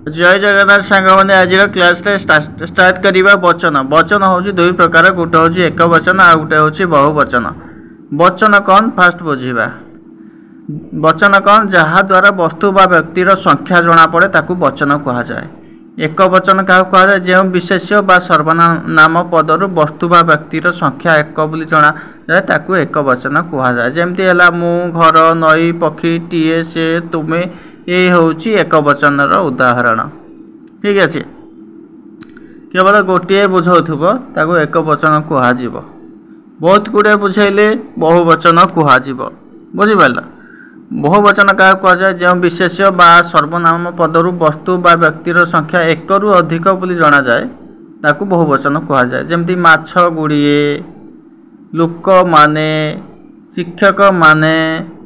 जय जगन्नाथ सांग मैंने आज क्लास स्टार्ट करवा वचन वचन हूँ दुई प्रकार गोटे हूँ एक वचन आ गोटे हूँ बहुवचन। वचन कौन फास्ट बुझा वचन कौन जहाद्वारा वस्तु बा व्यक्तिर संख्या जना पड़े ताकू वचन कहुए। एक वचन क्या कहुए जो विशेष्य बा सर्वनाम पदर वस्तु बा व्यक्तिर संख्या एक बोली जना जाए ताकू एक वचन कहुए। जमती है मु घर नई पक्षी टीए से तुमे ये हूँ एक वचन उदाहरण। ठीक अच्छे केवल गोटे बुझाव ताकू एक वचन कह बहुत गुड़े बुझेले बहुवचन कह बुझिपार। बहुवचन क्या कहुए जो विशेष्य बा सर्वनाम पदर वस्तु बा व्यक्तिर संख्या एक रु अधिक बोली जना जाए ताकू बहुवचन कहुए। जमती माछ गुड़िए लोक माने शिक्षक माने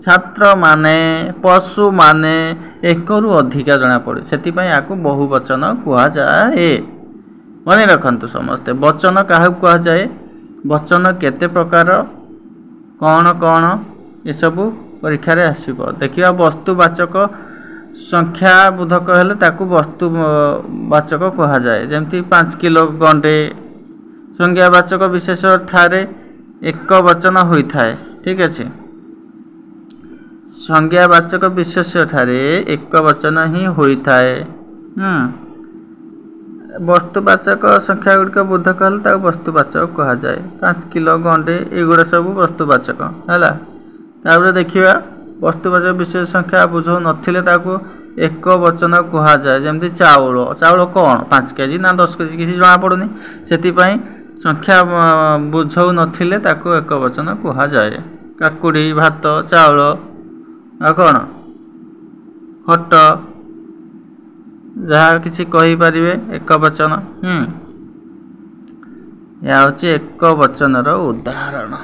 छात्र माने पशु माने एक रु अधिका जना पड़े से आपको बहुवचन कहुए। मन रखु समस्ते वचन क्या कहुए वचन केते प्रकार कौन कौन ये सबू परीक्षा रे आसीबो देखिया। वस्तुवाचक संख्या बोधक हेले ताकू वस्तुवाचक कहुए। जमती 5 किलो गंडे संज्ञावाचक विशेष ठारे एक वचन होता है। ठीक अच्छे संज्ञावाचक विशेष ठारे एक वचन ही होता है। वस्तुवाचक संख्या गुड़िक बोधक हेल्ला वस्तुवाचक कहुए। 5 किलो गंडे एगुड़ा सब वस्तुवाचक है। तापर देखिए वस्तुवाचक विशेष संख्या बुझाऊ नथिले ताकू एक वचन कहुए। जमती चाउल चाउल कौन 5 केजी ना 10 केजी किसी जना पड़ुनी से संख्या बुझाऊ नथिले ताकू एक वचन कहुए। काकुड़ी भात चाउल आ कौन खट जहाँ किसी कहींपारे एक वचन। यह हूँ एक वचन उदाहरण।